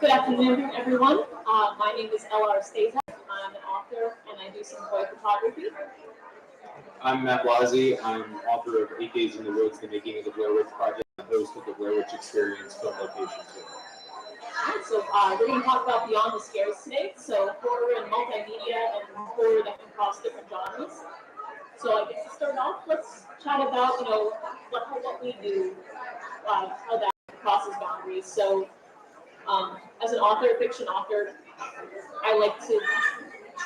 Good afternoon, everyone. My name is Staszak. I'm an author, and I do some toy photography. I'm Blazi. I'm author of 8 Days in the Woods, The Making of the Blair Witch Project, and host of the Blair Witch Experience film location tour. Alright, so we're going to talk about Beyond the Scares today. So horror and multimedia and horror that can cross different genres. So I guess to start off, let's chat about what we do, how that crosses boundaries. So as an author, fiction author, I like to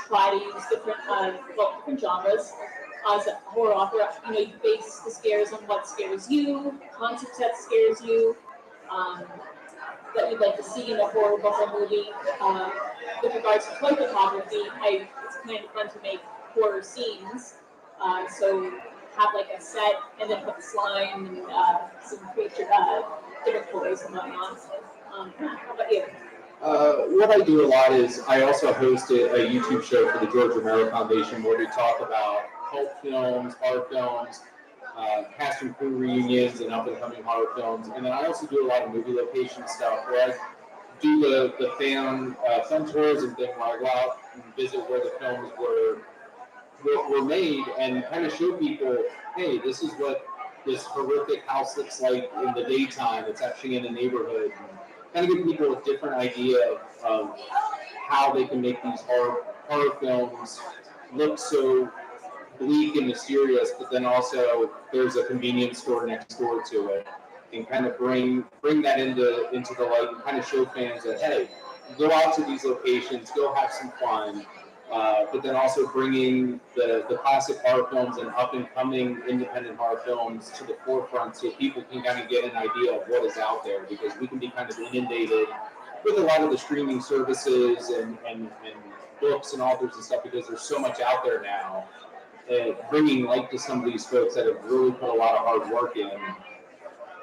try to use different genres. As a horror author, you base the scares on what scares you, concepts that scares you, that you'd like to see in a horror book or movie. With regards to toy photography, it's kind of fun to make horror scenes. So have like a set and then put slime and some creature, different toys and whatnot. How about you? What I do a lot is I also host a YouTube show for the George Romero Foundation where we talk about cult films, horror films, cast and crew reunions, and up-and-coming horror films. And then I also do a lot of movie location stuff where I do the fan film tours and then where I go out and visit where the films were made and kind of show people, hey, this is what this horrific house looks like in the daytime. It's actually in a neighborhood. Kind of give people a different idea of how they can make these horror films look so bleak and mysterious, but then also there's a convenience store next door to it, and kind of bring that into the light and kind of show fans that, hey, go out to these locations, go have some fun, but then also bringing the classic horror films and up-and-coming independent horror films to the forefront so people can kind of get an idea of what is out there, because we can be kind of inundated with a lot of the streaming services and books and authors and stuff because there's so much out there now. Bringing light to some of these folks that have really put a lot of hard work in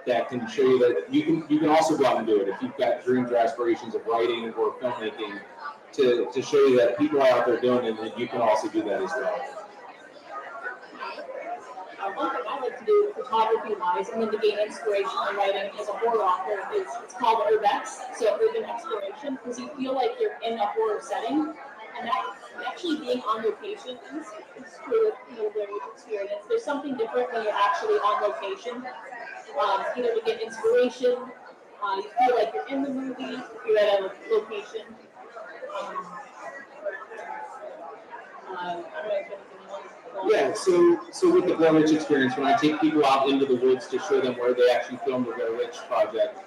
that can show you that you can also go out and do it if you've got dreams or aspirations of writing or filmmaking, to show you that people are out there doing it, and you can also do that as well. One thing I like to do photography-wise, and then to gain inspiration in writing as a horror author, is it's called urbex, so urban exploration, because you feel like you're in a horror setting, and that actually being on location is for Blair Witch experience. There's something different when you're actually on location, to get inspiration. You feel like you're in the movie, you're at a location. I don't know if anything else. Yeah, so with the Blair Witch Experience, when I take people out into the woods to show them where they actually filmed the Blair Witch Project,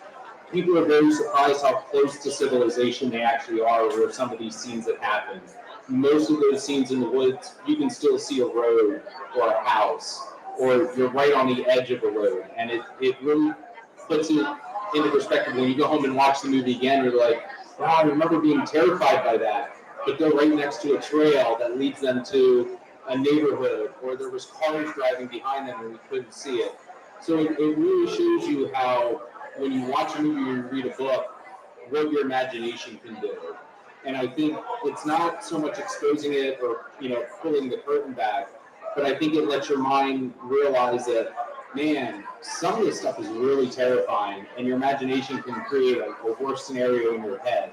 people are very surprised how close to civilization they actually are where some of these scenes that happen. Most of those scenes in the woods, you can still see a road or a house, or you're right on the edge of a road, and it really puts it into perspective. When you go home and watch the movie again, you're like, wow, I remember being terrified by that, but they're right next to a trail that leads them to a neighborhood, or there was cars driving behind them and we couldn't see it. So it really shows you how, when you watch a movie or you read a book, what your imagination can do. And I think it's not so much exposing it or pulling the curtain back, but I think it lets your mind realize that, man, some of this stuff is really terrifying, and your imagination can create a worse scenario in your head.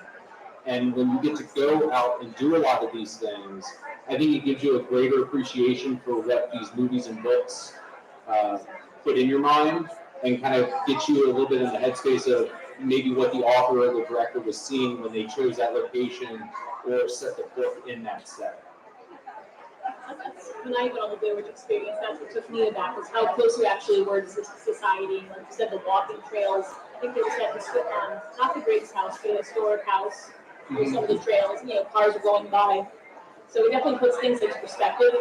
And when you get to go out and do a lot of these things, I think it gives you a greater appreciation for what these movies and books put in your mind, and kind of get you a little bit in the headspace of maybe what the author or the director was seeing when they chose that location or set the book in that set. When I went on the Blair Witch Experience, that's what took me aback, was how close we actually were to society. Like you said, the walking trails. I think there was that, not the Great's house, but a historic house. Some of the trails, cars are going by. So it definitely puts things into perspective.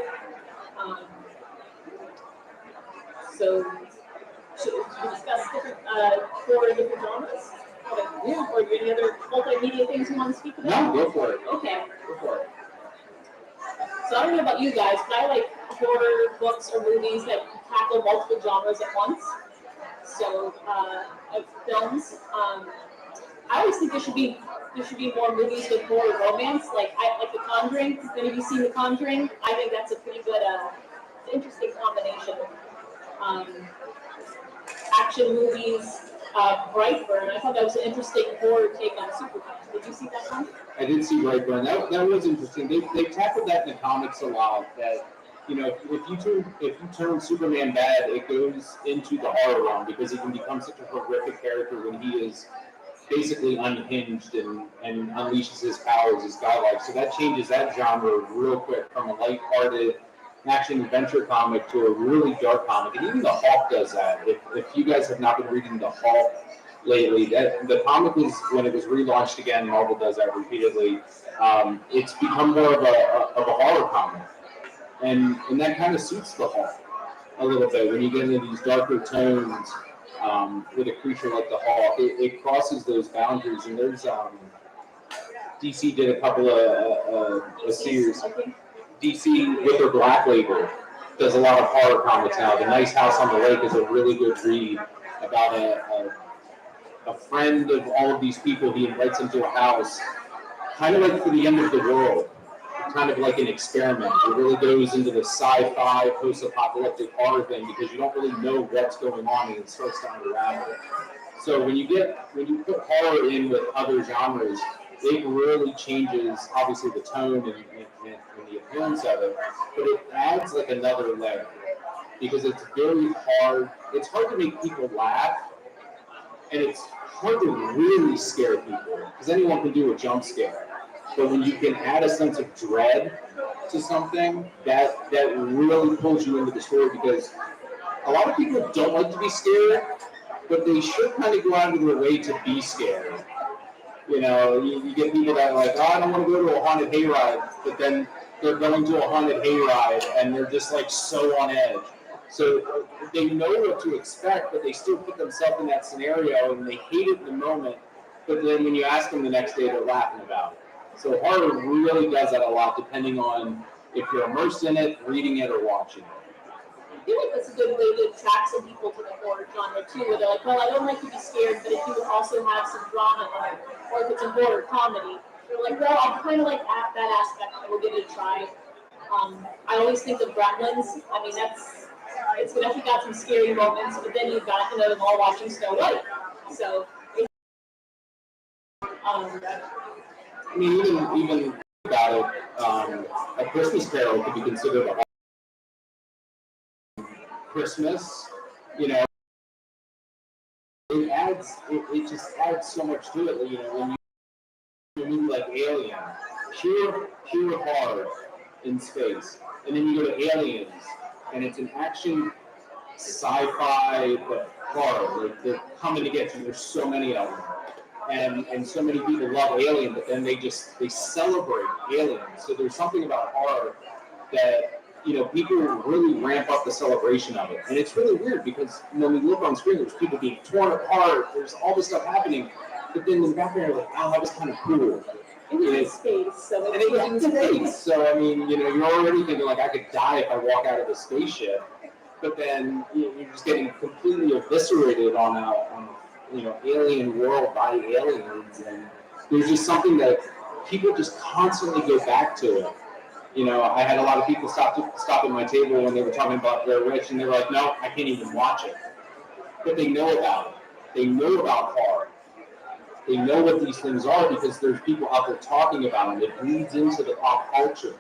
So should we discuss different different genres? Yeah. Or any other multimedia things you want to speak about? No, go for it. Okay. Go for it. So I don't know about you guys, but I like horror books or movies that tackle multiple genres at once. So films. I always think there should be more movies with horror romance. Like The Conjuring. If any of you seen The Conjuring, I think that's a pretty good, interesting combination. Action movies, Fright. I thought that was an interesting horror take on superheroes. did see Brightburn. That was interesting. They tackled that in the comics a lot. That if you turn Superman bad, it goes into the horror realm because he can become such a horrific character when he is basically unhinged and unleashes his powers as godlike. So that changes that genre real quick from a light-hearted action adventure comic to a really dark comic. And even the Hulk does that. If you guys have not been reading the Hulk lately, the comic was, when it was relaunched again, Marvel does that repeatedly, it's become more of a horror comic. And that kind of suits the Hulk a little bit when you get into these darker tones. With a creature like the Hulk, it crosses those boundaries. And there's DC did a couple of a series. DC with their Black Label does a lot of horror comics now. The Nice House on the Lake is a really good read about a friend of all of these people he invites into a house, kind of like for the end of the world. Kind of like an experiment. It really goes into the sci-fi, post-apocalyptic horror thing because you don't really know what's going on and it starts to unravel. So when you put horror in with other genres, it really changes, obviously, the tone and the appearance of it, but it adds like another layer because it's very hard. It's hard to make people laugh, and it's hard to really scare people because anyone can do a jump scare. But when you can add a sense of dread to something, that really pulls you into the story because a lot of people don't like to be scared, but they should kind of go out of their way to be scared. You get people that are like, oh, I don't want to go to a haunted hayride, but then they're going to a haunted hayride and they're just like so on edge. So they know what to expect, but they still put themselves in that scenario and they hate it in the moment. But then when you ask them the next day, they're laughing about it. So horror really does that a lot, depending on if you're immersed in it, reading it, or watching it. I feel like that's a good way to attract some people to the horror genre too, where they're like, well, I don't like to be scared, but if you would also have some drama in it, or if it's a horror comedy, they're like, well, I kind of like that aspect, I will give it a try. I always think of Gremlins. I mean, it's definitely got some scary moments, but then you've got them all watching Snow White. So, I mean, even about it, a Christmas Carol could be considered a Christmas. It just adds so much to it. When you do a movie like Alien, pure horror in space, and then you go to Aliens, and it's an action sci-fi but horror. Like they're coming to get you. There's so many of them. And so many people love Alien, but then they celebrate Alien. So there's something about horror that people really ramp up the celebration of it, and it's really weird because when we look on screen, there's people being torn apart, there's all this stuff happening, but then in the background you're like, oh, that was kind of cool. It was in space, so and it was in space. So I mean, you're already thinking like I could die if I walk out of the spaceship, but then you're just getting completely eviscerated on alien world by aliens, and there's just something that people just constantly go back to it. I had a lot of people stop at my table when they were talking about Blair Witch, and they were like, no, I can't even watch it. But they know about it. They know about horror. They know what these things are because there's people out there talking about them. It bleeds into the pop culture.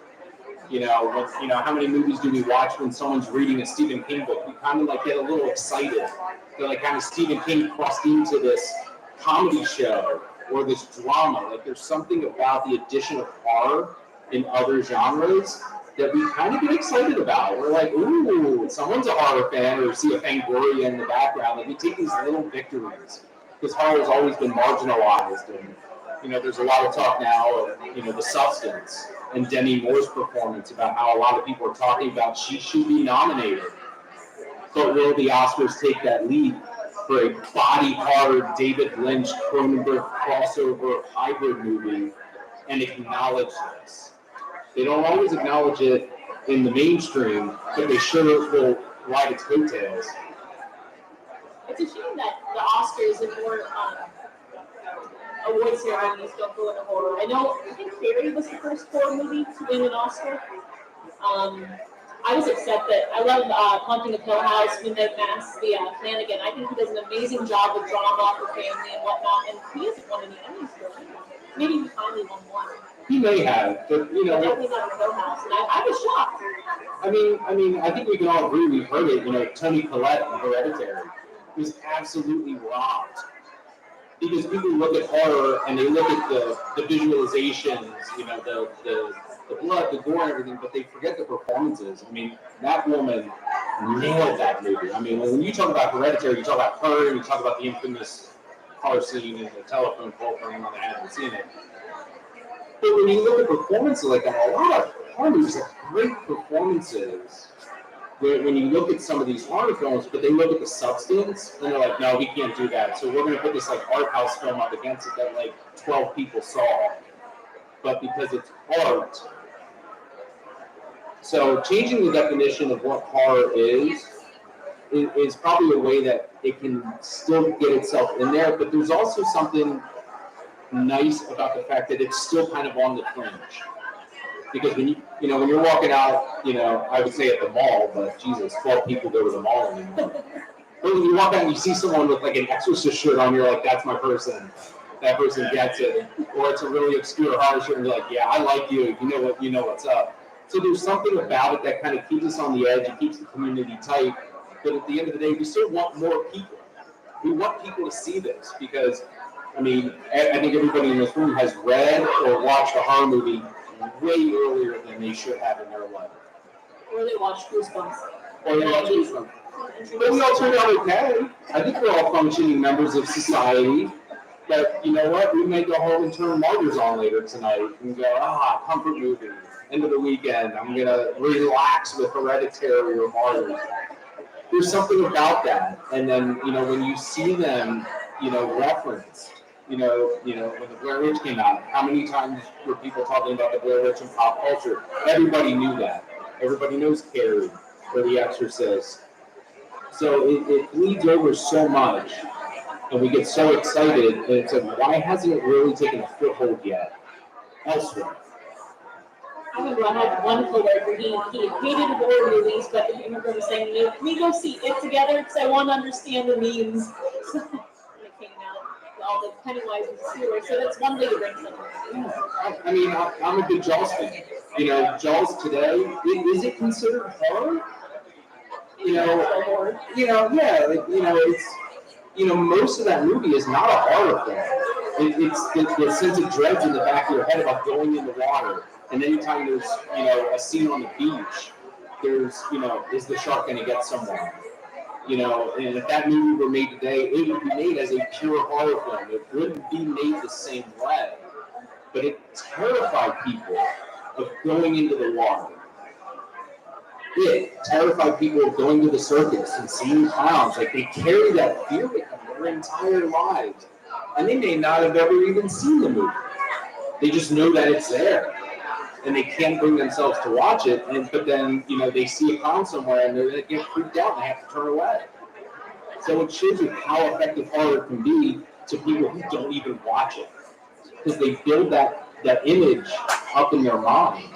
How many movies do we watch when someone's reading a Stephen King book? We kind of like get a little excited. They're like kind of Stephen King crossed into this comedy show or this drama. Like there's something about the addition of horror in other genres that we kind of get excited about. We're like, ooh, someone's a horror fan, or see a Fangoria in the background. Like we take these little victories because horror has always been marginalized, and there's a lot of talk now of The Substance and Demi Moore's performance about how a lot of people are talking about she should be nominated, but will the Oscars take that lead for a body horror David Lynch Cronenberg crossover hybrid movie and acknowledge this? They don't always acknowledge it in the mainstream, but they sure will ride its coattails. It's a shame that the Oscars and more award ceremonies don't go into horror. I think Fairy was the first horror movie to win an Oscar. I was upset that I love Haunting of Hill House, Midnight Mass, the Flanagan. I think he does an amazing job with drama for family and whatnot, and he hasn't won any Emmys for it. Maybe he finally won one. He may have, but you know. Definitely not a Hill House, and I was shocked. I think we can all agree we've heard it. You know, Toni Collette in Hereditary was absolutely robbed because people look at horror and they look at the visualizations, you know, the blood, the gore, and everything, but they forget the performances. I mean, that woman nailed that movie. I mean, when you talk about Hereditary, you talk about her, and you talk about the infamous car scene and the telephone pole for anyone that hasn't seen it. But when you look at performances like that, a lot of horror movies have great performances. When you look at some of these horror films, but they look at the substance and they're like, no, we can't do that. So we're going to put this like art house film up against it that like 12 people saw. But because it's art, so changing the definition of what horror is probably a way that it can still get itself in there. But there's also something nice about the fact that it's still kind of on the fringe. Because when when you're walking out, I would say at the mall, but Jesus, 12 people go to the mall anymore. But when you walk out and you see someone with like an Exorcist shirt on, you're like, that's my person. That person gets it. Or it's a really obscure horror shirt and you're like, yeah, I like you. You know what's up. So there's something about it that kind of keeps us on the edge. It keeps the community tight. But at the end of the day, we still want more people. We want people to see this because, I think everybody in this room has read or watched a horror movie way earlier than they should have in their life. Or they watch Goosebumps. But we all turned out okay. I think we're all functioning members of society. But you know what? We may go home and turn Martyrs on later tonight and go, comfort movie. End of the weekend. I'm going to relax with Hereditary or Martyrs. There's something about that. And then, when you see them, referenced, when the Blair Witch came out, how many times were people talking about the Blair Witch in pop culture? Everybody knew that. Everybody knows Carrie or The Exorcist. So it bleeds over so much, and we get so excited, and it's like, why hasn't it really taken a foothold yet elsewhere? I remember I had one coworker, he hated horror movies, but I remember him saying, can we go see it together? Because I want to understand the memes. When it came out, all the Pennywise and Stewart, so that's one way to bring something. I'm a big Jaws fan. Jaws today, is it considered horror? Most of that movie is not a horror film. It's the sense of dread in the back of your head about going in the water. And anytime there's, a scene on the beach, there's, is the shark going to get someone? And if that movie were made today, it would be made as a pure horror film. It wouldn't be made the same way. But it terrified people of going into the water. It terrified people of going to the circus and seeing clowns. Like, they carry that fear with them their entire lives. And they may not have ever even seen the movie. They just know that it's there. And they can't bring themselves to watch it, but then, they see a clown somewhere and they're going to get freaked out and they have to turn away. So it shows you how effective horror can be to people who don't even watch it. Because they build that image up in their mind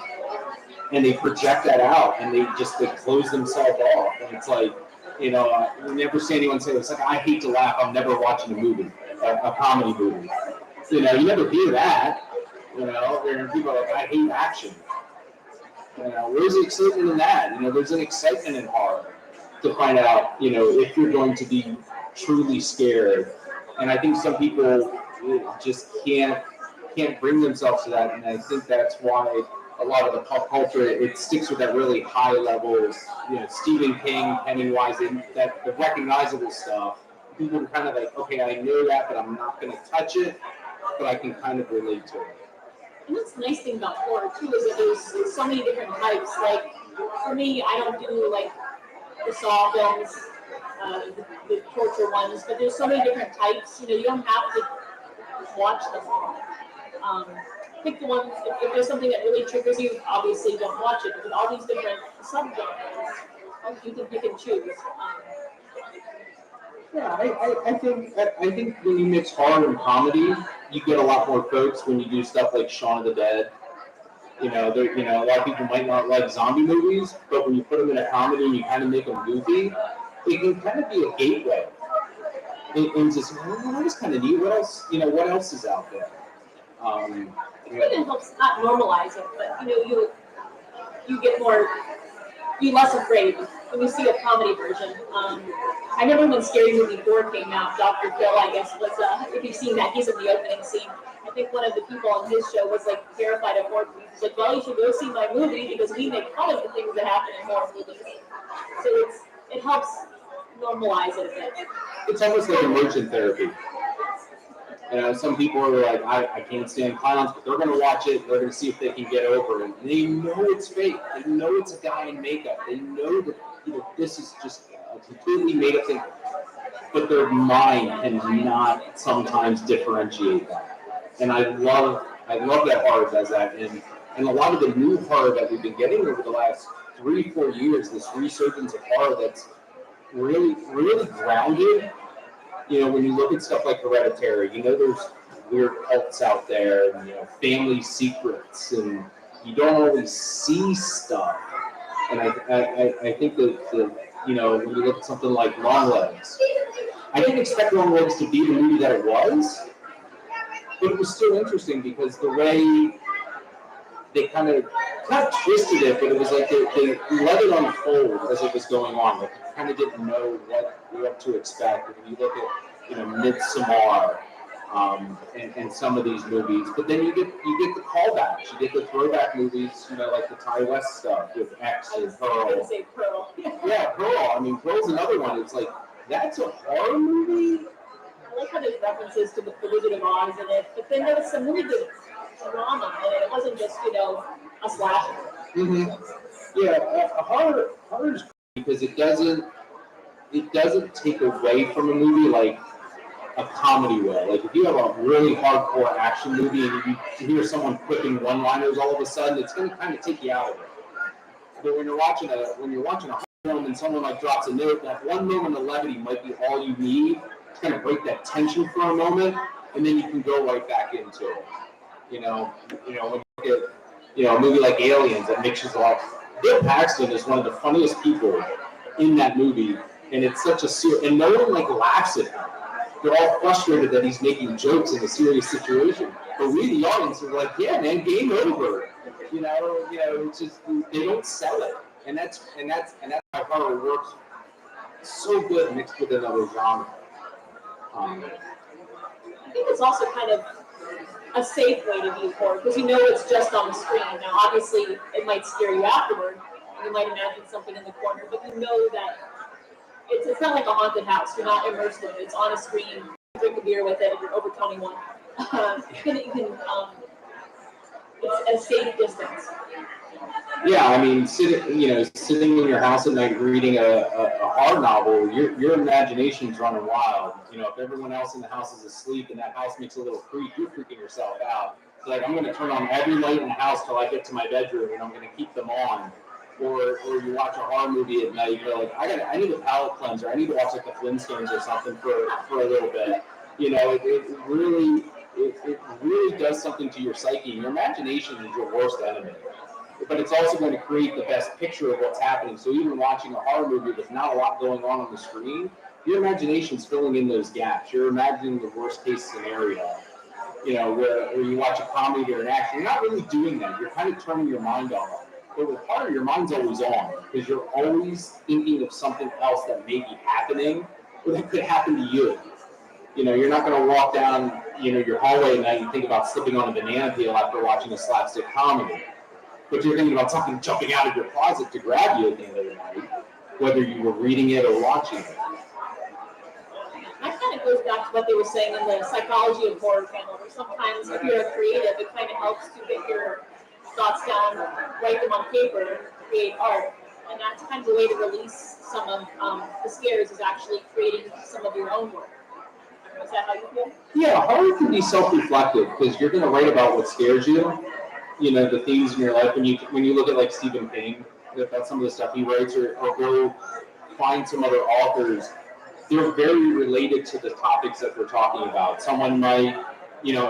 and they project that out and they close themselves off. And it's like, you never see anyone say, it's like, I hate to laugh, I'm never watching a movie, a comedy movie. You never hear that. Where people are like, I hate action. Where's the excitement in that? There's an excitement in horror to find out, if you're going to be truly scared. And I think some people just can't bring themselves to that. And I think that's why a lot of the pop culture, it sticks with that really high level, Stephen King, Pennywise, that the recognizable stuff. People are kind of like, okay, I know that, but I'm not going to touch it, but I can kind of relate to it. And that's the nice thing about horror too, is that there's so many different types. Like, for me, I don't do like the Saw films, the torture ones, but there's so many different types. You don't have to watch them all. Pick the ones, if there's something that really triggers you, obviously don't watch it. But with all these different subgenres, you can pick and choose. Yeah, I think when you mix horror and comedy, you get a lot more folks when you do stuff like Shaun of the Dead. A lot of people might not like zombie movies, but when you put them in a comedy and you kind of make them goofy, it can kind of be a gateway into, that is kind of neat. What else is out there? It even helps not normalize it, but you get more, you're less afraid when you see a comedy version. I remember when Scary Movie 4 came out, Dr. Phil, I guess, was, if you've seen that, he's in the opening scene. I think one of the people on his show was like terrified of horror movies. He's like, well, you should go see my movie because we make fun of the things that happen in horror movies. So it helps normalize it a bit. It's almost like immersion therapy. Some people are like, I can't stand clowns, but they're going to watch it. They're going to see if they can get over it. And they know it's fake. They know it's a guy in makeup. They know that this is just a completely made up thing. But their mind cannot sometimes differentiate that. And I love that horror does that. And a lot of the new horror that we've been getting over the last 3-4 years, this resurgence of horror that's really, really grounded. When you look at stuff like Hereditary, there's weird cults out there, and family secrets, and you don't always see stuff. And I think that when you look at something like Longlegs, I didn't expect Longlegs to be the movie that it was, but it was still interesting because the way they kind of not twisted it, but it was like they let it unfold as it was going on. Like you kind of didn't know what to expect. When you look at Midsommar and some of these movies, but then you get the callbacks, you get the throwback movies, like the Ty West stuff with X and Pearl. I was going to say Pearl. Yeah, Pearl. I mean, Pearl's another one. It's like that's a horror movie. I like how there's references to the Wizard of Oz in it, but then there was some really good drama in it. It wasn't just a slasher. Mm-hmm. Yeah, horror is great because it doesn't take away from a movie like a comedy will. Like if you have a really hardcore action movie and you hear someone quipping one-liners all of a sudden, it's going to kind of take you out of it. But when you're watching a horror film and someone like drops a note, that one moment of levity might be all you need to kind of break that tension for a moment, and then you can go right back into it. When you look at a movie like Aliens that mixes a lot. Bill Paxton is one of the funniest people in that movie, and it's such a and no one laughs at him. They're all frustrated that he's making jokes in a serious situation. But we, the audience, are like, yeah, man, game over. It's just they don't sell it, and that's why horror works so good mixed with another genre. I think it's also kind of a safe way to view horror because it's just on the screen. Now, obviously, it might scare you afterward. You might imagine something in the corner, but that it's not like a haunted house. You're not immersed in it. It's on a screen. You drink a beer with it if you're over 21. It's a safe distance. Yeah, I mean, sitting in your house at night reading a horror novel, your imagination's running wild. If everyone else in the house is asleep and that house makes a little creak, you're freaking yourself out. It's like, I'm going to turn on every light in the house till I get to my bedroom, and I'm going to keep them on. Or you watch a horror movie at night, you're like, I need a palate cleanser. I need to watch like the Flintstones or something for a little bit. It really does something to your psyche. Your imagination is your worst enemy. But it's also going to create the best picture of what's happening. So even watching a horror movie with not a lot going on the screen, your imagination's filling in those gaps. You're imagining the worst case scenario. Where you watch a comedy or an action, you're not really doing that. You're kind of turning your mind off. But with horror, your mind's always on because you're always thinking of something else that may be happening or that could happen to you. You're not going to walk down, your hallway at night and think about slipping on a banana peel after watching a slapstick comedy. But you're thinking about something jumping out of your closet to grab you at the end of the night, whether you were reading it or watching it. That kind of goes back to what they were saying in the psychology of horror panel, where sometimes if you're a creative, it kind of helps to get your thoughts down, write them on paper, create art. And that's kind of the way to release some of the scares is actually creating some of your own work. Is that how you feel? Yeah, horror can be self-reflective because you're going to write about what scares you. The themes in your life. When you look at like Stephen King, about some of the stuff he writes, or go find some other authors, they're very related to the topics that they're talking about. Someone might,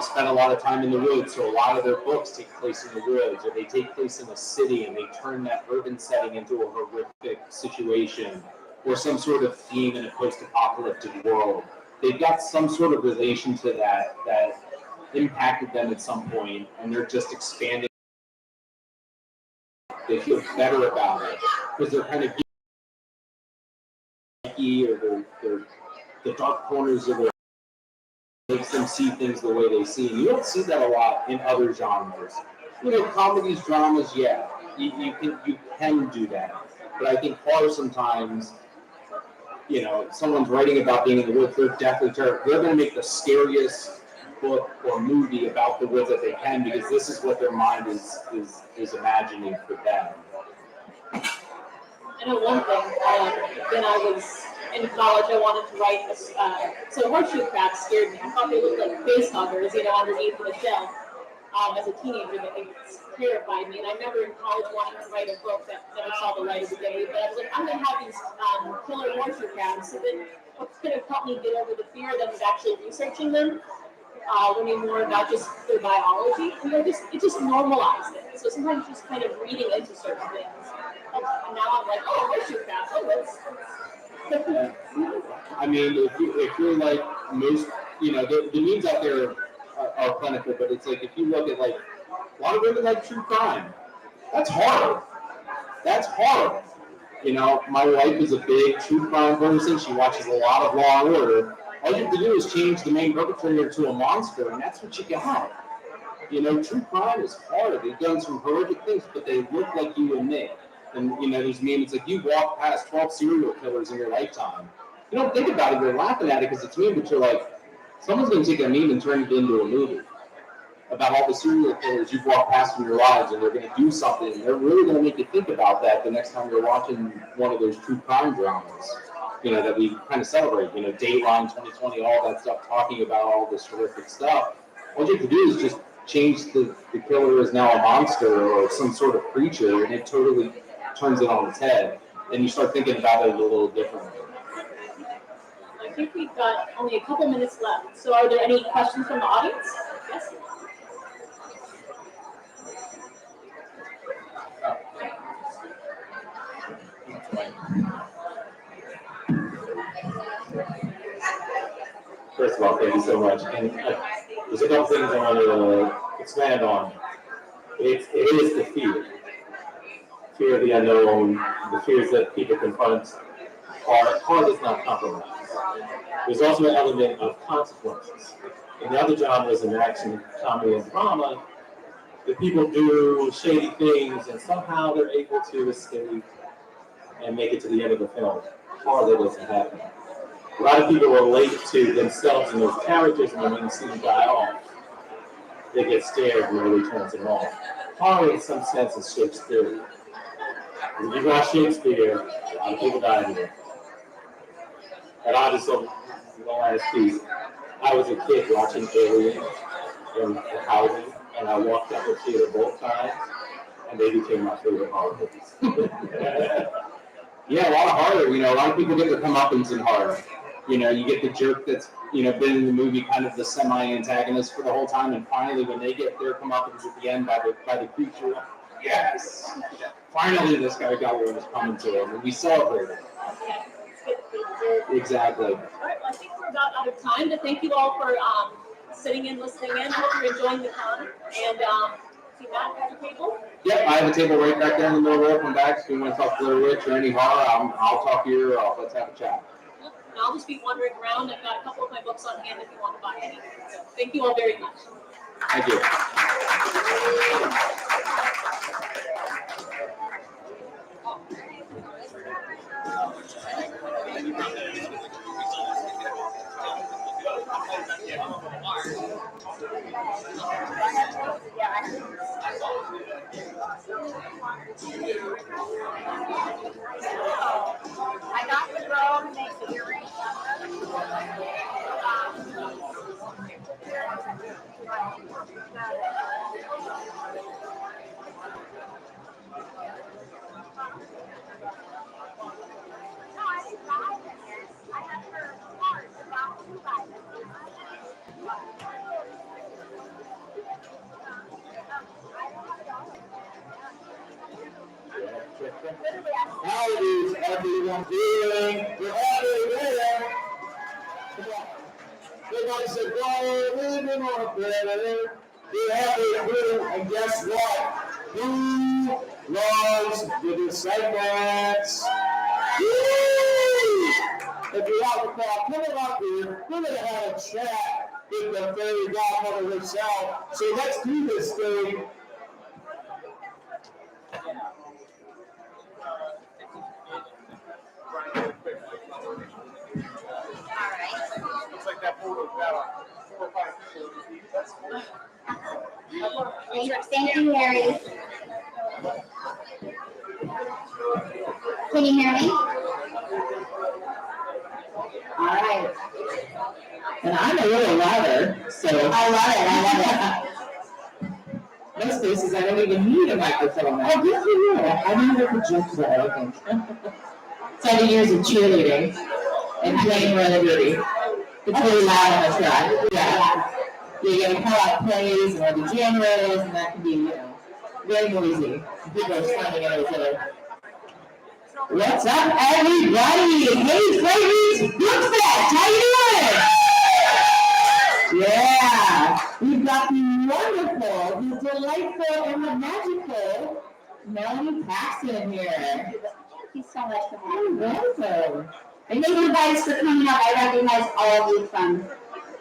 spend a lot of time in the woods, so a lot of their books take place in the woods, or they take place in a city and they turn that urban setting into a horrific situation, or some sort of theme in a post-apocalyptic world. They've got some sort of relation to that impacted them at some point, and they're just expanding. They feel better about it because they're kind of geeky, or they're the dark corners of their makes them see things the way they see. And you don't see that a lot in other genres. You know, comedies, dramas, yeah, you can do that. But I think horror sometimes, you know, someone's writing about being in the woods, they're definitely terrified. They're going to make the scariest book or movie about the woods that they can, because this is what their mind is imagining for them. I know one thing, when I was in college, I wanted to write this, so horseshoe crabs scared me. I thought they looked like face huggers, you know, underneath the shell. As a teenager, that it terrified me. And I remember in college wanting to write a book that never saw the light of the day, but I was like, I'm going to have these killer horseshoe crabs. So then what's going to help me get over the fear then is actually researching them, learning more about just their biology. And it just normalized it. So sometimes just kind of reading into certain things. And now I'm like, oh, horseshoe crabs. Oh, that's I mean, if you're like most, you know, the memes out there are plentiful, but it's like if you look at like a lot of women like true crime, that's horror. That's horror. You know, my wife is a big true crime person. She watches a lot of Law and Order. All you have to do is change the main perpetrator to a monster, and that's what you got. You know, true crime is hard. They've done some horrific things, but they look like you and me. And, you know, there's memes like you walk past 12 serial killers in your lifetime. You don't think about it, you're laughing at it because it's meme, but you're like, someone's going to take a meme and turn it into a movie about all the serial killers you've walked past in your lives, and they're going to do something. And they're really going to make you think about that the next time you're watching one of those true crime dramas, you know, that we kind of celebrate. You know, Dateline 2020, all that stuff, talking about all this horrific stuff. All you have to do is just change the killer is now a monster or some sort of creature, and it totally turns it on its head. And you start thinking about it a little differently. I think we've got only a couple minutes left. So are there any questions from the audience? Yes? First of all, thank you so much. And there's a couple things I want to expand on. It is the fear. Fear of the unknown, the fears that people confront are is not compromised. There's also an element of consequences. In the other genres, in action, comedy, and drama, the people do shady things and somehow they're able to escape and make it to the end of the film. Horror, that doesn't happen. A lot of people relate to themselves and those characters, and when you see them die off, they get scared and really turns them off. Horror, in some sense, is Shakespearean. When you watch Shakespeare, a lot of people die here. And I just, the last piece, I was a kid watching Alien in the housing, and I walked up the theater both times, and they became my favorite horror movies. Yeah, a lot of horror. You know, a lot of people get their comeuppance in horror. You know, you get the jerk that's, you know, been in the movie kind of the semi-antagonist for the whole time, and finally when they get their comeuppance at the end by the creature, yes, finally this guy got what was coming to him, and we celebrate it. Exactly. All right, well, I think we're about out of time, but thank you all for sitting in, listening in. Hope you're enjoying the con. And see Matt at the table? Yep, I have a table right back there in the middle row. Come back if you want to talk to the Rich or any horror. I'll talk to you. Let's have a chat. And I'll just be wandering around. I've got a couple of my books on hand if you want to buy any. So thank you all very much. Thank you. I got the girl who makes the earrings. How is everyone doing? We're all there. Come on. wants to go living on a better. We have a Brew, and guess what? Who loves the Descendants? Woo! If you're out the crowd, come on up here. We're going to have a chat with the fairy godmother herself. So let's do this thing. Looks like that photo's got 4 or 5 people. That's cool. Thank you, Harry. Can you hear me? All right. And I'm a little louder, so. I love it. Most places I don't even need a microphone. Oh, good for you. I never project well, I think. 7 years of cheerleading and playing Run of Duty. It's really loud on the track. Yeah. You gotta call out plays and all the jam rails, and that can be, very noisy. People are slamming at each other. What's up, everybody? Hey, Flavors Brookfest, how you doing? Yeah, we've got the wonderful, the delightful, and the magical Melanie Paxton here. Thank you so much for having me. You're welcome. Thank you guys for coming up. I recognize all of you from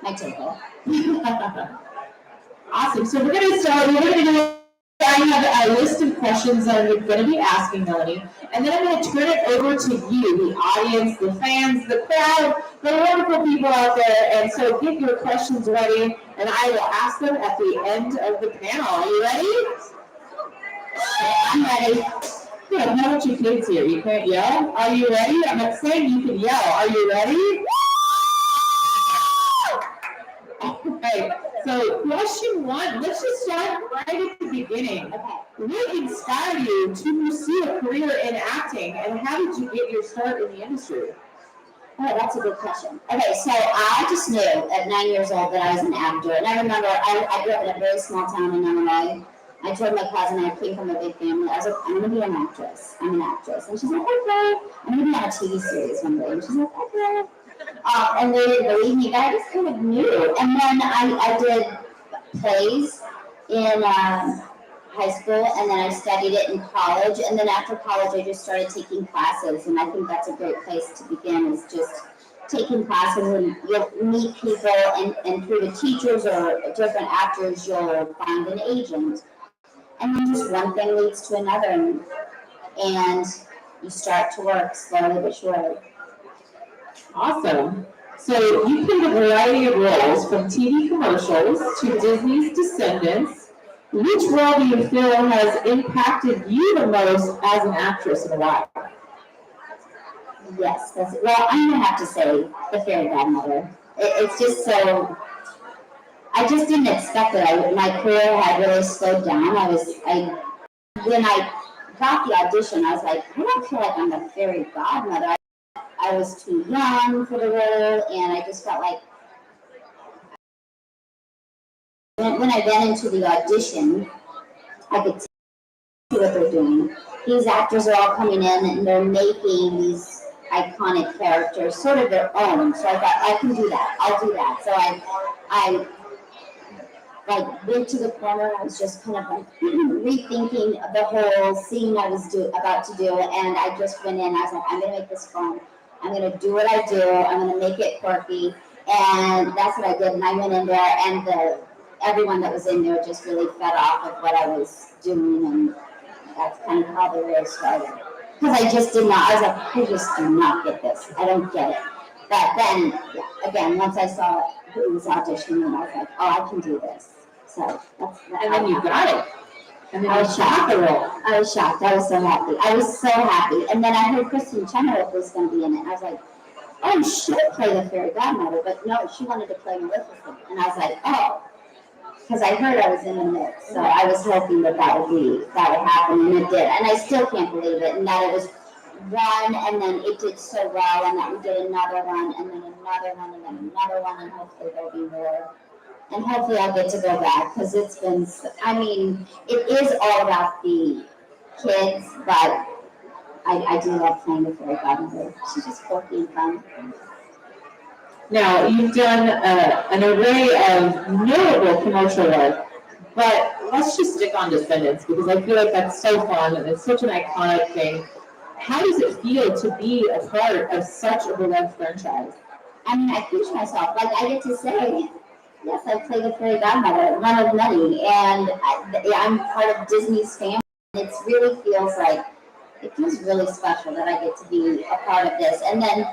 my table. Awesome. So we're going to start. I have a list of questions that I'm going to be asking Melanie, and then I'm going to turn it over to you, the audience, the fans, the crowd, the wonderful people out there. And so get your questions ready, and I will ask them at the end of the panel. Are you ready? I'm ready. You have a bunch of kids here. You can't yell. Are you ready? I'm not saying you can yell. Are you ready? Okay, so question one, let's just start right at the beginning. What inspired you to pursue a career in acting, and how did you get your start in the industry? Oh, that's a good question. Okay, so I just knew at 9 years old that I was an actor. And I remember I grew up in a very small town in Illinois. I told my cousin I came from a big family. I was like, I'm going to be an actress. I'm an actress. And she's like, okay. I'm going to be on a TV series one day. And she's like, okay. And they didn't believe me, but I just kind of knew. And then I did plays in high school, and then I studied it in college. And then after college, I just started taking classes. And I think that's a great place to begin, is just taking classes, and you'll meet people, and through the teachers or different actors, you'll find an agent. And then just one thing leads to another, and you start to work slowly but surely. Awesome. So you played a variety of roles, from TV commercials to Disney's Descendants. Which role do you feel has impacted you the most as an actress, and why? Yes, well, I'm gonna have to say the fairy godmother. It's just so. I just didn't expect it. My career had really slowed down. When I got the audition, I was like, I don't feel like I'm a fairy godmother. I was too young for the role, and I just felt like when I went into the audition, I could see what they're doing. These actors are all coming in, and they're making these iconic characters sort of their own. So I thought, I can do that. I'll do that. So I went to the corner. I was just kind of like rethinking the whole scene I was about to do, and I just went in. I was like, I'm gonna make this fun. I'm gonna do what I do. I'm gonna make it quirky, and that's what I did. And I went in there, and everyone that was in there just really fed off of what I was doing, and that's kind of how the race started. Because I just did not. I was like, I just do not get this. I don't get it. But then, again, once I saw who was auditioning, I was like, oh, I can do this. So that's. And then you got it. And then I was shocked. I was shocked. I was so happy. I was so happy. And then I heard Kristen Chenoweth was going to be in it. I was like, oh, she'll play the fairy godmother. But no, she wanted to play Maleficent. And I was like, oh, because I heard I was in the mix. So I was hoping that would happen, and it did. And I still can't believe it. And that it was one, and then it did so well, and that we did another one, and then another one, and then another one, and hopefully there'll be more. And hopefully I'll get to go back, because it's been, it is all about the kids, but I do love playing the fairy godmother. She's just quirky and fun. Now, you've done an array of notable commercial work, but let's just stick on Descendants because I feel like that's so fun and it's such an iconic thing. How does it feel to be a part of such a beloved franchise? I mean, I pinch myself. Like, I get to say, yes, I play the fairy godmother, one of many, and I'm part of Disney's family. It really feels like, it feels really special that I get to be a part of this. And then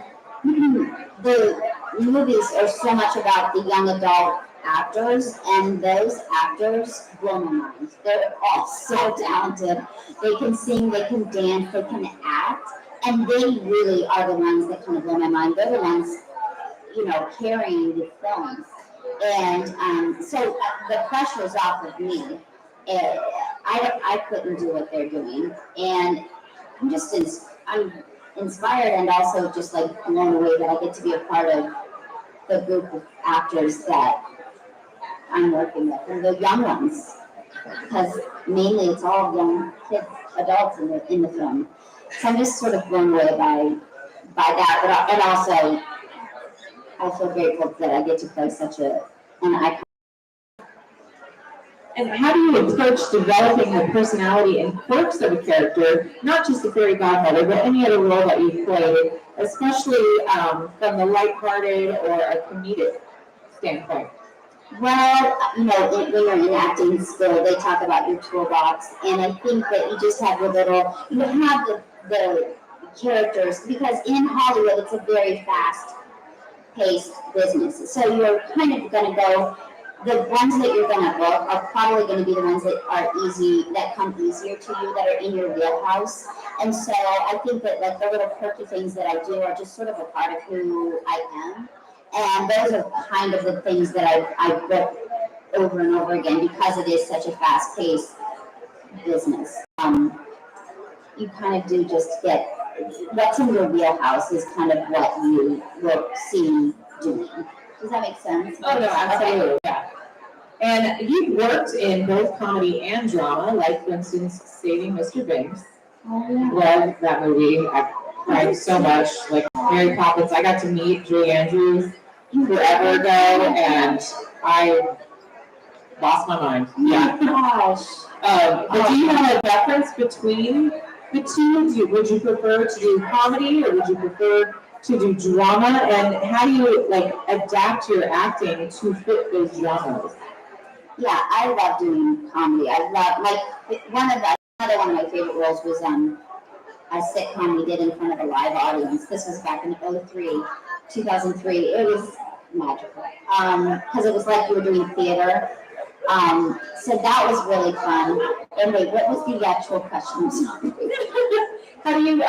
the movies are so much about the young adult actors, and those actors blow my mind. They're all so talented. They can sing, they can dance, they can act, and they really are the ones that kind of blow my mind. They're the ones, carrying the films. And so the pressure's off of me. I couldn't do what they're doing, and I'm inspired and also just like blown away that I get to be a part of the group of actors that I'm working with, and the young ones, because mainly it's all young kids, adults in the film. So I'm just sort of blown away by that, and also I feel grateful that I get to play such an icon. And how do you approach developing the personality and quirks of a character, not just the fairy godmother, but any other role that you've played, especially from the lighthearted or a comedic standpoint? Well, when you're in acting school, they talk about your toolbox, and I think that you just have you have the characters, because in Hollywood it's a very fast-paced business. So you're kind of going to go, the ones that you're going to book are probably going to be the ones that are that come easier to you, that are in your wheelhouse. And so I think that like the little quirky things that I do are just sort of a part of who I am. And those are kind of the things that I book over and over again because it is such a fast-paced business. You kind of do just get what's in your wheelhouse is kind of what you will see doing. Does that make sense? Oh, no, absolutely. Okay. Yeah. And you've worked in both comedy and drama, like, for instance, Saving Mr. Banks. Oh, yeah. Love that movie. I cried so much. Like, Mary Poppins, I got to meet Julie Andrews forever ago, and I lost my mind. Yeah. Gosh. But do you have a preference between the two? Would you prefer to do comedy, or would you prefer to do drama? And how do you adapt your acting to fit those genres? Yeah, I love doing comedy. I love another one of my favorite roles was a sitcom we did in front of a live audience. This was back in 2003. It was magical because it was like you were doing theater. So that was really fun. And wait, what was the actual question? How do you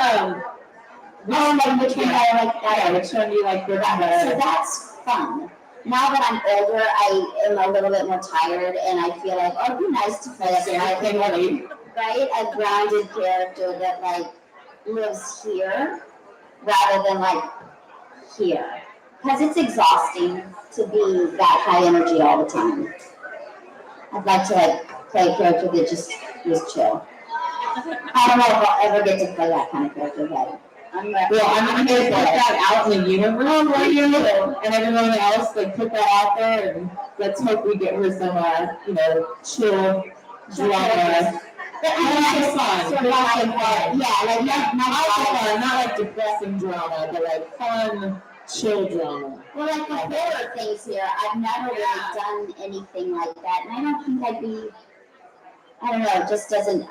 which one do I like better? which one do you like better? So that's fun. Now that I'm older, I am a little bit more tired, and I feel like, it'd be nice to play a grounded character that lives here rather than here, because it's exhausting to be that high energy all the time. I'd like to play a character that just is chill. I don't know if I'll ever get to play that kind of character, but I'm going to put that out in the universe for you, and everyone else, put that out there, and let's hope we get her some, chill drama. But not depressing drama, but fun, chill drama. Well, the horror things here, I've never really done anything like that, and I don't think I don't know, it just doesn't.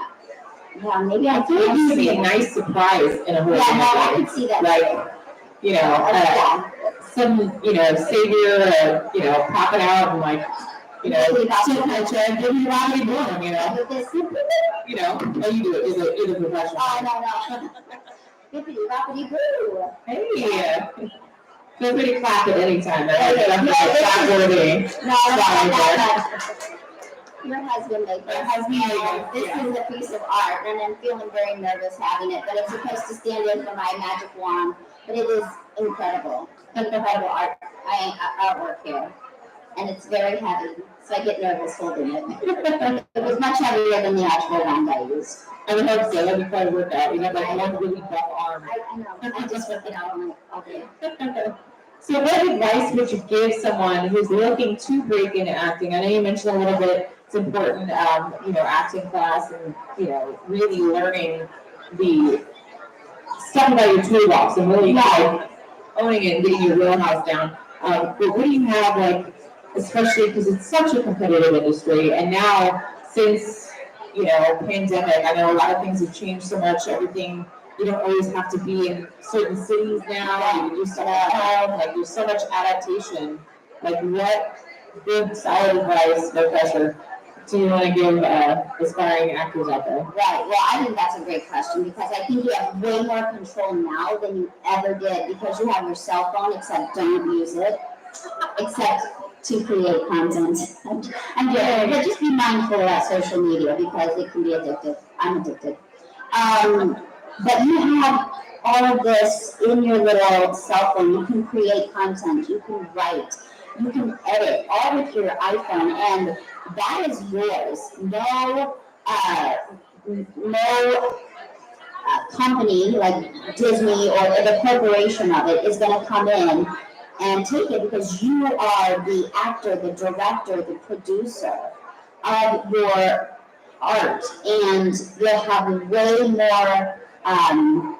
Yeah, maybe I feel like you'd be a nice surprise in a horror movie. Yeah, no, I could see that. Some, savior, popping out and signature and give you Robbie Bloom, you do it. Is a professional. Oh, no. Hippity roppity boo. Hey. Feel free to clap at any time. Your husband made this. This is a piece of art, and I'm feeling very nervous having it, but it's supposed to stand in for my magic wand. But it is incredible artwork here. And it's very heavy, so I get nervous holding it. It was much heavier than the actual wand I used. I would hope so. Let me try to work out. You have one really buff arm. I know. I just whipped it out all day. So what advice would you give someone who's looking to break into acting? I know you mentioned a little bit, it's important, acting class and, really learning the stuff about your toolbox and really owning it and getting your wheelhouse down. But what do you have, like, especially because it's such a competitive industry, and now since, pandemic, I know a lot of things have changed so much, everything, you don't always have to be in certain cities now, you can do stuff at home, like there's so much adaptation. Like what good solid advice, no pressure, do you want to give aspiring actors out there? Right. Well, I think that's a great question because I think you have way more control now than you ever did because you have your cell phone, except don't use it, except to create content. I'm kidding, but just be mindful of that social media because it can be addictive. I'm addicted. But you have all of this in your little cell phone. You can create content. You can write. You can edit all with your iPhone, and that is yours. No company like Disney or the corporation of it is going to come in and take it because you are the actor, the director, the producer of your art, and you'll have way more power,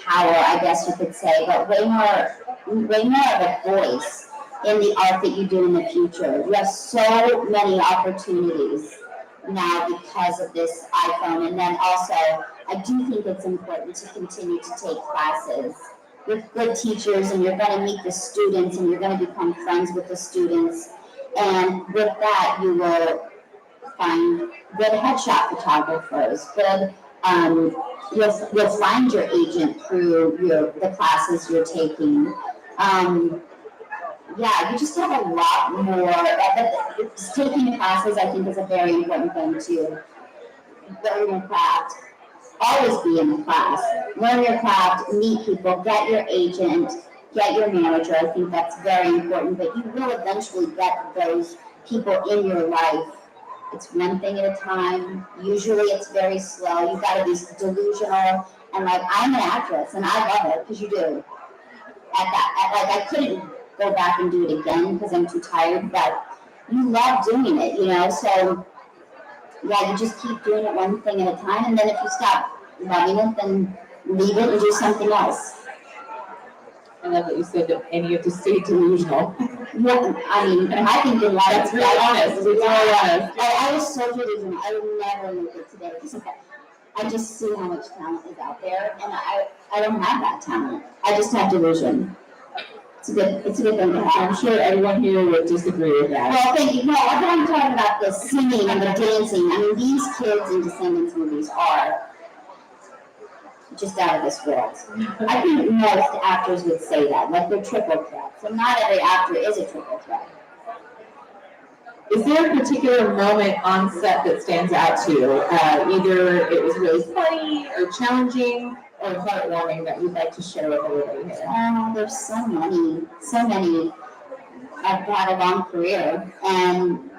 I guess you could say, but way more of a voice in the art that you do in the future. You have so many opportunities now because of this iPhone, and then also I do think it's important to continue to take classes with good teachers, and you're going to meet the students, and you're going to become friends with the students, and with that you will find good headshot photographers, good you'll find your agent through the classes you're taking. You just have a lot more. Taking classes, I think, is a very important thing too. Learn your craft. Always be in the class. Learn your craft. Meet people. Get your agent. Get your manager. I think that's very important. But you will eventually get those people in your life. It's one thing at a time. Usually it's very slow. You've got to be delusional. And like, I'm an actress and I love it because you do. I couldn't go back and do it again because I'm too tired, but you love doing it, So you just keep doing it one thing at a time. And then if you stop loving it, then leave it and do something else. I love that you said that, and you have to stay delusional. Yeah, I think in life, that's really honest. It's really honest. I was so delusional. I would never make it today. I just see how much talent is out there, and I don't have that talent. I just have delusion. It's a good thing to have. I'm sure everyone here would disagree with that. Well, thank you. No, what I'm talking about the singing and the dancing. These kids in Descendants movies are just out of this world. I think most actors would say that, like they're triple threats. And not every actor is a triple threat. Is there a particular moment on set that stands out to you? Either it was really funny or challenging or heartwarming that you'd like to share with everybody here? There's so many. I've had a long career, and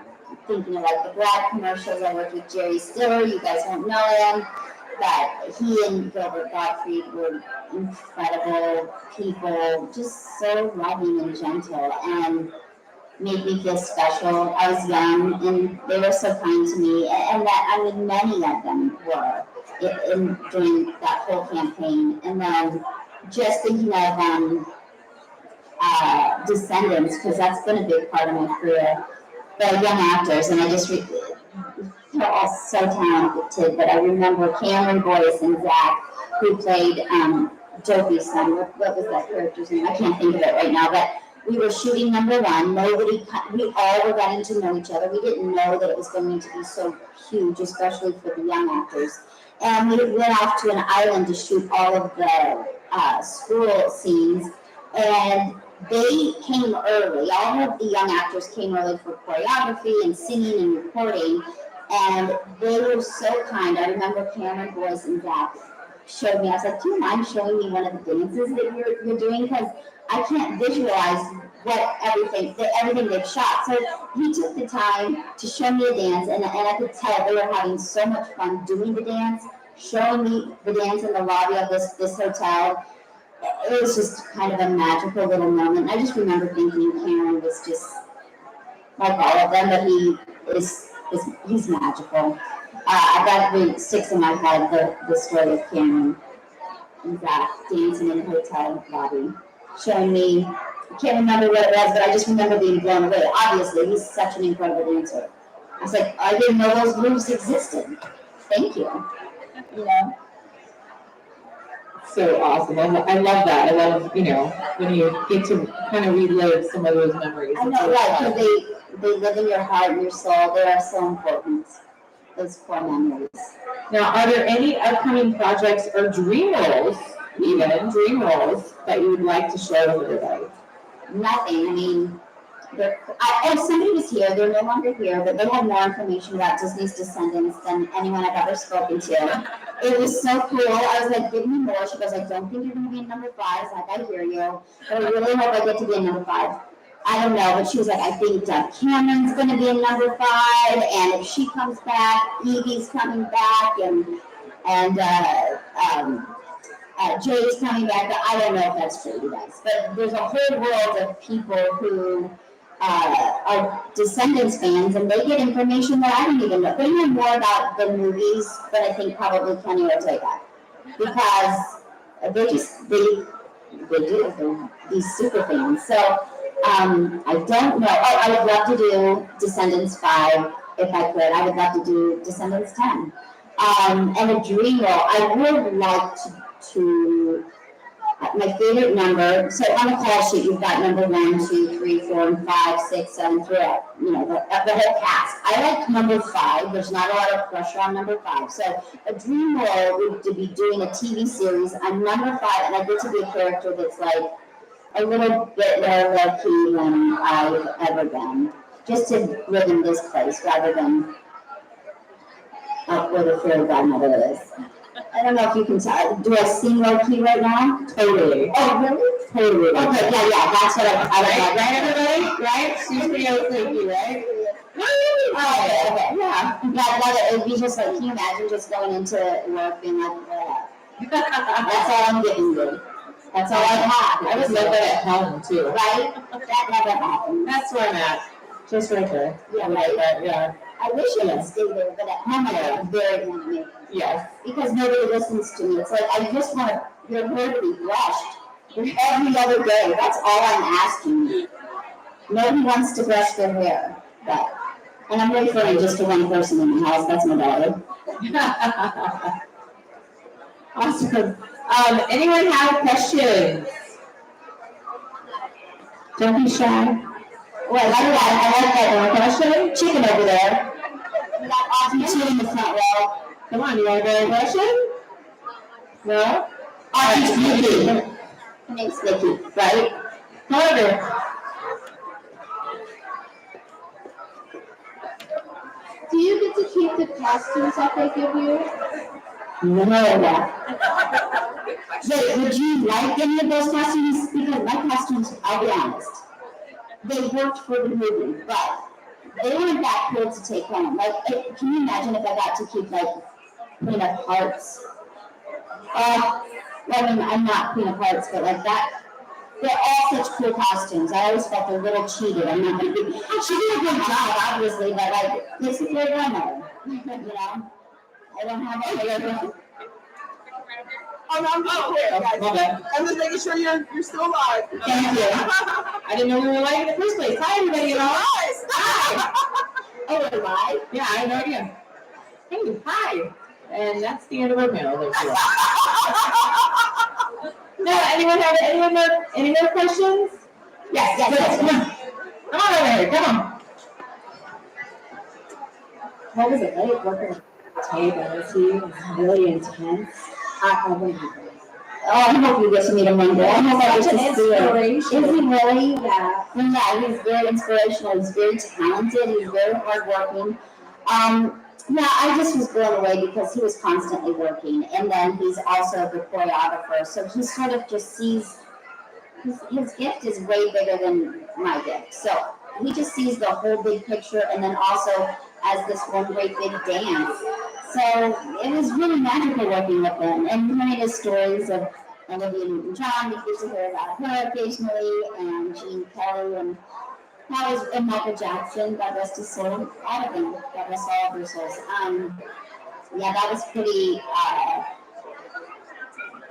thinking of like the Black commercials, I worked with Jerry Stiller. You guys won't know him. But he and Gilbert Gottfried were incredible people, just so loving and gentle, and made me feel special. I was young, and they were so kind to me, and many of them were during that whole campaign. And then just thinking of Descendants, because that's been a big part of my career. The young actors, and they're all so talented, but I remember Cameron Boyce and Zach, who played Dopey's son. What was that character's name? I can't think of it right now, but we were shooting number one. We all were getting to know each other. We didn't know that it was going to be so huge, especially for the young actors. And we went off to an island to shoot all of the school scenes, and they came early. All of the young actors came early for choreography and singing and recording. And they were so kind. I remember Cameron Boyce and Zach showed me. I was like, do you mind showing me one of the dances that you're doing? Because I can't visualize everything they've shot. So he took the time to show me a dance, and I could tell they were having so much fun doing the dance, showing me the dance in the lobby of this hotel. it was just kind of a magical little moment. I just remember thinking Cameron was just like all of them, but he's magical. I got really sticks in my head the story of Cameron and Zach dancing in the hotel lobby, showing me. I can't remember what it was, but I just remember being blown away. Obviously, he's such an incredible dancer. I was like, I didn't know those moves existed. Thank you. You know. So awesome. I love that. I love, when you get to kind of relive some of those memories. I know, right, because they live in your heart and your soul. They are so important, those core memories. Now, are there any upcoming projects or dream roles that you would like to share with everybody? Nothing. I mean, somebody was here. They're no longer here, but they had more information about Disney's Descendants than anyone I've ever spoken to. It was so cool. I was like, give me more. She goes, I don't think you're going to be in number 5. I was like, I hear you, but I really hope I get to be in number 5. I don't know, but she was like, I think Cameron's going to be in number 5, and if she comes back, Evie's coming back, and Jay's coming back. But I don't know if that's true, you guys. But there's a whole world of people who are Descendants fans, and they get information that I don't even know. They know more about the movies than I think probably Kenny Ortega, because they do. They're these super fans. So I don't know. Oh, I would love to do Descendants 5 if I could. I would love to do Descendants 10. And a dream role, I would like to my favorite number. So on the call sheet, you've got number 1, 2, 3, 4, and 5, 6, 7 throughout. The whole cast. I like number 5. There's not a lot of pressure on number 5. So a dream role would to be doing a TV series on number 5, and I get to be a character that's like a little bit more low-key than I've ever been, just to live in this place rather than up where the fairy godmother is. I don't know if you can tell. Do I seem low-key right now? Totally. Oh, really? Totally. Okay, yeah, that's what I Right, everybody? Right? She's pretty low-key, right? Oh, okay. Yeah. It would be just like, can you imagine just going into work being like, that's all I'm giving you. That's all I have. I would love that at home, too. Right? That never happened. That's where I'm at. Just right there. Yeah, right. Yeah. I wish I could stay there, but at home I am very animated. Yes. Because nobody listens to me. It's like, I just want your hair to be brushed every other day. That's all I'm asking. Nobody wants to brush their hair. And I'm referring just to one person in the house. That's my daughter. Awesome. Anyone have questions? Don't be shy. Well, I like that question. Chicken over there. We got Auntie Two in the front row. Come on, you want to go a question? No? Auntie's Nikki. Her name's Nikki, right? However, Do you get to keep the costumes that they give you? No. Wait, would you like any of those costumes? Because my costumes, I'll be honest, they worked for the movie, but they weren't that cool to take home. Like, can you imagine if I got to keep, like, Queen of Hearts? Well, I mean, I'm not Queen of Hearts, but like that, they're all such cool costumes. I always felt a little cheated. I'm not going to be, she did a good job, obviously, but like, this is your grandmother, you know? I don't have any other. I'm here, guys. I'm just making sure you're still alive. Thank you. I didn't know we were live in the first place. Hi, everybody. Hi. Oh, we're live? Yeah, I had no idea. Hey, hi. And that's the end of our mail. No, any more questions? Yes. Come on over here. Come on. What was it like working with Table? Was he really intense? I hope you get to meet him one day. I hope I get to see him. Is he really? Yeah. Yeah, he's very inspirational. He's very talented. He's very hardworking. Yeah, I just was blown away because he was constantly working, and then he's also the choreographer. So he sort of just sees his gift is way bigger than my gift. So he just sees the whole big picture, and then also as this one great big dance. So it was really magical working with him and hearing his stories of Olivia Newton-John, we get to hear about her occasionally, and Gene Kelly, and that was, and Michael Jackson, God rest his soul, all of them, God rest all of their souls. Yeah, that was pretty,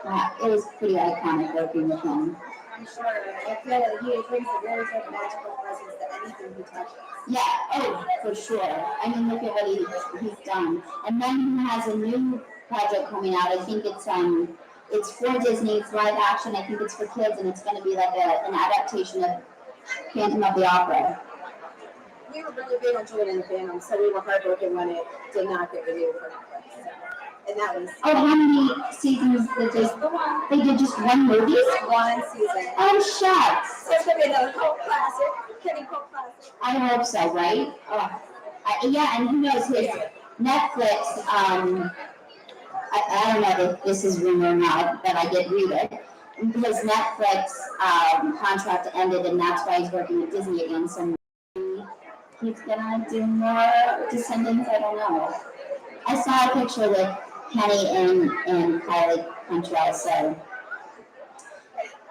it was pretty iconic working with him. I'm sure. I feel like he brings a very sort of magical presence to anything he touches. Yeah, oh, for sure. I mean, look at what he's done. And then he has a new project coming out. I think it's for Disney. It's live action. I think it's for kids, and it's going to be like an adaptation of Phantom of the Opera. We were really big on Julian and the Phantom, so we were heartbroken when it did not get renewed for Netflix. And that was. Oh, how many seasons they did just one movie? Just one season. Oh, shucks. So it's going to be another cult classic, Kenny cult classic. I hope so, right? Yeah, and who knows, his Netflix, I don't know if this is rumor or not, but I did read it. His Netflix contract ended, and that's why he's working with Disney again. So maybe he's gonna do more Descendants. I don't know. I saw a picture with Kenny and Kylie Cantrell, so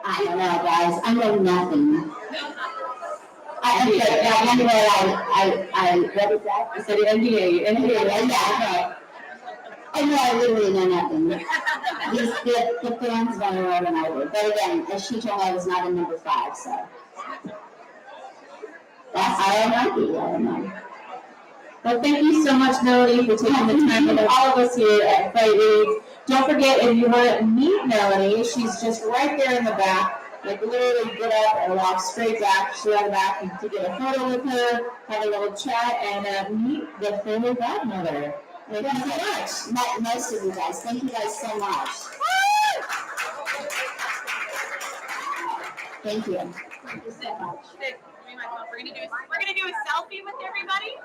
I don't know, guys. I know nothing. What is that? I said NDA, Yeah. I know, I literally know nothing. The fans don't know more than I would. But again, as she told me, I was not in number 5, so. I don't know. Well, thank you so much, Melanie, for taking the time with all of us here at Fright. Don't forget, if you want to meet Melanie, she's just right there in the back. Like, literally get up and walk straight back, she's on the back, and to get a photo with her, have a little chat, and meet the former godmother. Thank you so much. Most of you guys. Thank you guys so much. Thank you. Thank you so much. We're gonna do a selfie with everybody.